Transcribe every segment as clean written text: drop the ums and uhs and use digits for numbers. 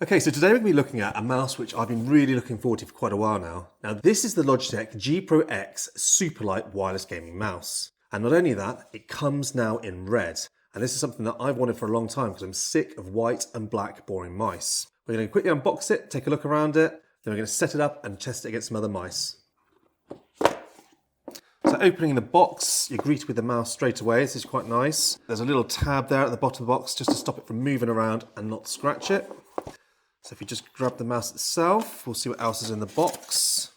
Okay, so today we're going to be looking at a mouse which I've been really looking forward to for quite a while now. Now this is the Logitech G Pro X Superlight wireless gaming mouse. And not only that, it comes now in red. And this is something that I've wanted for a long time because I'm sick of white and black boring mice. We're going to quickly unbox it, take a look around it, then we're going to set it up and test it against some other mice. So opening the box, you're greeted with the mouse straight away. This is quite nice. There's a little tab there at the bottom of the box just to stop it from moving around and not scratch it. So if you just grab the mouse itself, we'll see what else is in the box.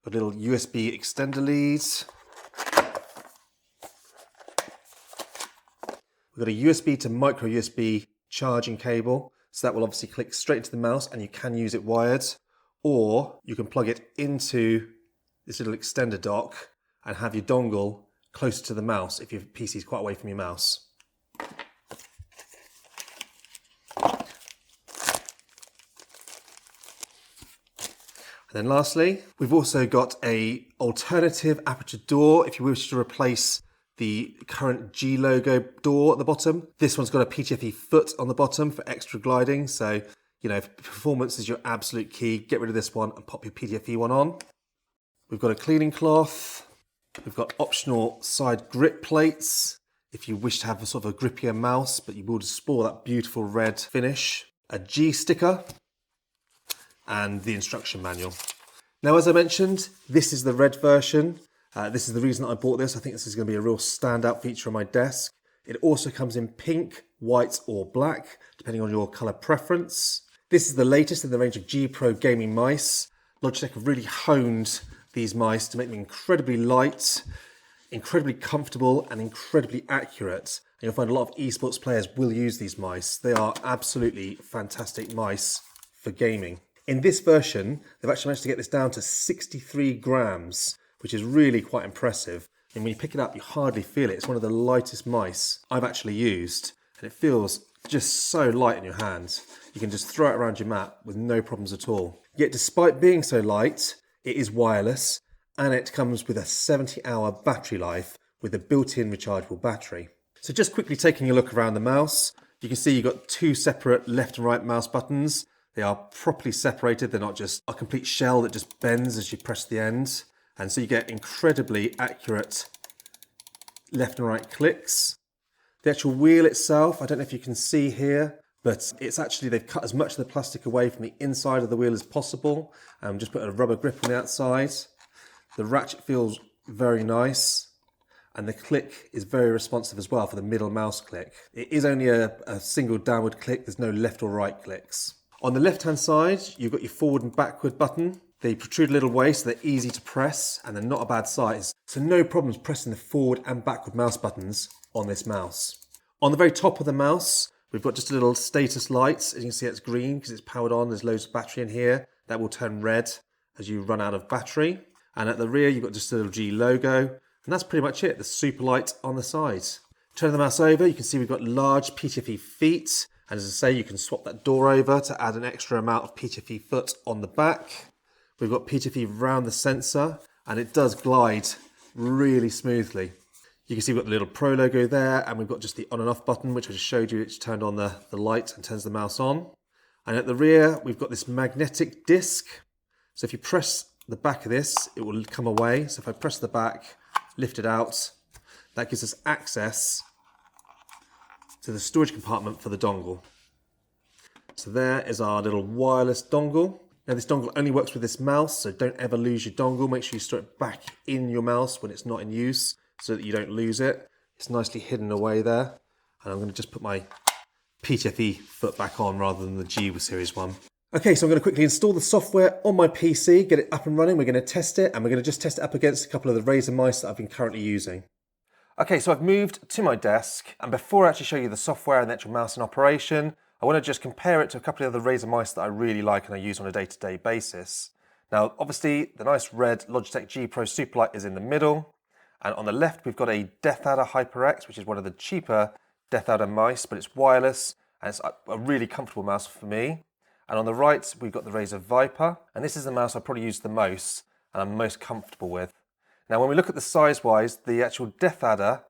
A little USB extender lead. We've got a USB to micro USB charging cable. So that will obviously click straight into the mouse and you can use it wired. Or you can plug it into this little extender dock and have your dongle closer to the mouse if your PC is quite away from your mouse. And then lastly, we've also got an alternative aperture door if you wish to replace the current G logo door at the bottom. This one's got a PTFE foot on the bottom for extra gliding. So, you know, if performance is your absolute key, get rid of this one and pop your PTFE one on. We've got a cleaning cloth. We've got optional side grip plates if you wish to have a sort of a grippier mouse, but you will just spoil that beautiful red finish. A G sticker. And the instruction manual. Now, as I mentioned, this is the red version. This is the reason I bought this. I think this is going to be a real standout feature on my desk. It also comes in pink, white or black, depending on your colour preference. This is the latest in the range of G Pro gaming mice. Logitech have really honed these mice to make them incredibly light, incredibly comfortable and incredibly accurate. And you'll find a lot of esports players will use these mice. They are absolutely fantastic mice for gaming. In this version, they've actually managed to get this down to 63 grams, which is really quite impressive. And when you pick it up, you hardly feel it. It's one of the lightest mice I've actually used. And it feels just so light in your hands. You can just throw it around your mat with no problems at all. Yet despite being so light, it is wireless and it comes with a 70-hour battery life with a built-in rechargeable battery. So just quickly taking a look around the mouse, you can see you've got two separate left and right mouse buttons. They are properly separated. They're not just a complete shell that just bends as you press the end. And so you get incredibly accurate left and right clicks. The actual wheel itself, I don't know if you can see here, but it's actually, they've cut as much of the plastic away from the inside of the wheel as possible. Just put a rubber grip on the outside. The ratchet feels very nice. And the click is very responsive as well for the middle mouse click. It is only a single downward click. There's no left or right clicks. On the left-hand side, you've got your forward and backward button. They protrude a little way, so they're easy to press, and they're not a bad size. So no problems pressing the forward and backward mouse buttons on this mouse. On the very top of the mouse, we've got just a little status light. As you can see, it's green because it's powered on. There's loads of battery in here. That will turn red as you run out of battery. And at the rear, you've got just a little G logo. And that's pretty much it, the Superlight on the side. Turn the mouse over, you can see we've got large PTFE feet. And as I say, you can swap that door over to add an extra amount of PTFE foot on the back. We've got PTFE around the sensor and it does glide really smoothly. You can see we've got the little Pro logo there and we've got just the on and off button, which I just showed you, which turned on the light and turns the mouse on. And at the rear, we've got this magnetic disc. So if you press the back of this, it will come away. So if I press the back, lift it out, that gives us access to the storage compartment for the dongle. So there is our little wireless dongle. Now this dongle only works with this mouse, so don't ever lose your dongle. Make sure you store it back in your mouse when it's not in use so that you don't lose it. It's nicely hidden away there. And I'm going to just put my PTFE foot back on rather than the G Series one. Okay, so I'm going to quickly install the software on my PC, get it up and running. We're going to test it and we're going to just test it up against a couple of the Razer mice that I've been currently using. Okay, so I've moved to my desk, and before I actually show you the software and the actual mouse in operation, I want to just compare it to a couple of other Razer mice that I really like and I use on a day-to-day basis. Now, obviously, the nice red Logitech G Pro Superlight is in the middle, and on the left we've got a DeathAdder HyperX, which is one of the cheaper DeathAdder mice, but it's wireless, and it's a really comfortable mouse for me. And on the right, we've got the Razer Viper, and this is the mouse I probably use the most, and I'm most comfortable with. Now, when we look at the size-wise, the actual DeathAdder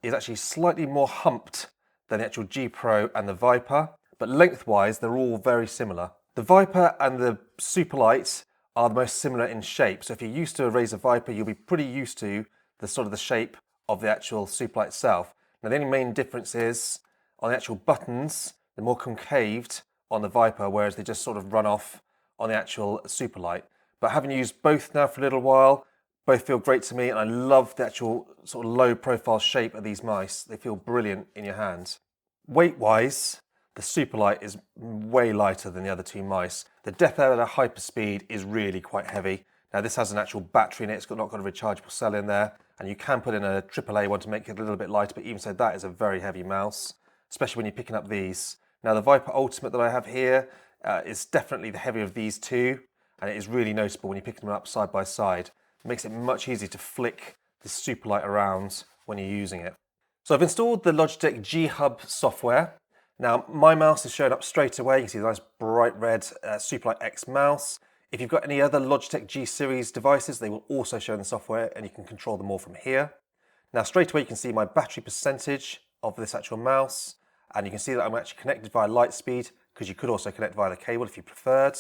is actually slightly more humped than the actual G Pro and the Viper, but lengthwise they're all very similar. The Viper and the Superlight are the most similar in shape. So if you're used to a Razer Viper, you'll be pretty used to the shape of the actual Superlight itself. Now the only main difference is on the actual buttons, they're more concaved on the Viper, whereas they just sort of run off on the actual Superlight. But having used both now for a little while, both feel great to me, and I love the actual sort of low profile shape of these mice. They feel brilliant in your hand. Weight-wise, the Superlight is way lighter than the other two mice. The Death Adder Hyperspeed is really quite heavy. Now this has an actual battery in it, it's not got a rechargeable cell in there, and you can put in a AAA one to make it a little bit lighter, but even so that is a very heavy mouse, especially when you're picking up these. Now the Viper Ultimate that I have here is definitely the heavier of these two, and it is really noticeable when you're picking them up side by side. It makes it much easier to flick the Superlight around when you're using it. So I've installed the Logitech G Hub software. Now my mouse is showing up straight away. You can see the nice bright red Superlight X mouse. If you've got any other Logitech G series devices, they will also show in the software and you can control them all from here. Now straight away you can see my battery percentage of this actual mouse, and you can see that I'm actually connected via Lightspeed, because you could also connect via the cable if you preferred.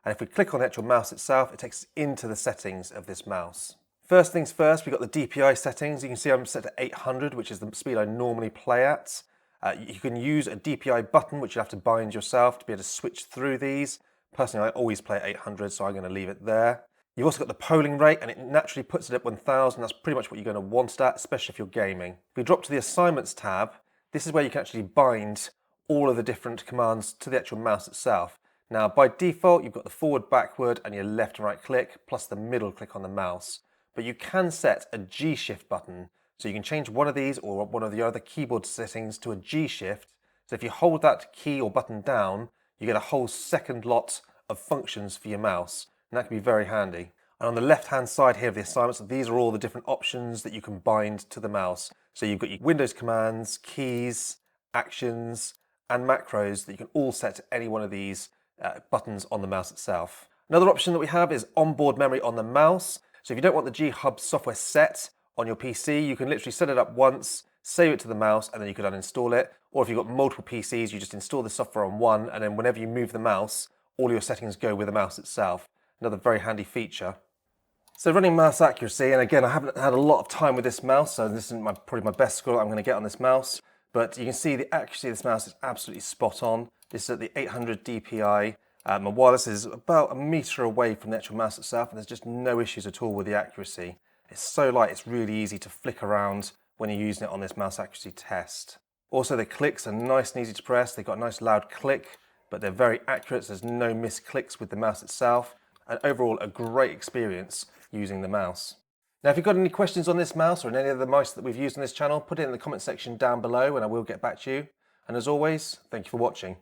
And if we click on the actual mouse itself, it takes us into the settings of this mouse. First things first, we've got the DPI settings. You can see I'm set to 800, which is the speed I normally play at. You can use a DPI button, which you have to bind yourself to be able to switch through these. Personally, I always play at 800, so I'm going to leave it there. You've also got the polling rate, and it naturally puts it at 1000. That's pretty much what you're going to want it at, especially if you're gaming. If we drop to the assignments tab, this is where you can actually bind all of the different commands to the actual mouse itself. Now, by default, you've got the forward, backward, and your left and right click, plus the middle click on the mouse. But you can set a G shift button. So you can change one of these or one of the other keyboard settings to a G shift. So if you hold that key or button down, you get a whole second lot of functions for your mouse. And that can be very handy. And on the left-hand side here of the assignments, these are all the different options that you can bind to the mouse. So you've got your Windows commands, keys, actions, and macros that you can all set to any one of these buttons on the mouse itself. Another option that we have is onboard memory on the mouse. So if you don't want the G Hub software set on your PC, you can literally set it up once, save it to the mouse, and then you can uninstall it. Or if you've got multiple PCs, you just install the software on one, and then whenever you move the mouse, all your settings go with the mouse itself. Another very handy feature. So running mouse accuracy, and again, I haven't had a lot of time with this mouse, so this isn't probably my best score I'm going to get on this mouse, but you can see the accuracy of this mouse is absolutely spot on. This is at the 800 DPI, and while this is about a meter away from the actual mouse itself, and there's just no issues at all with the accuracy. It's so light, it's really easy to flick around when you're using it on this mouse accuracy test. Also, the clicks are nice and easy to press. They've got a nice loud click, but they're very accurate, so there's no missed clicks with the mouse itself, and overall a great experience using the mouse. Now, if you've got any questions on this mouse or any other mice that we've used on this channel, put it in the comment section down below and I will get back to you. And as always, thank you for watching.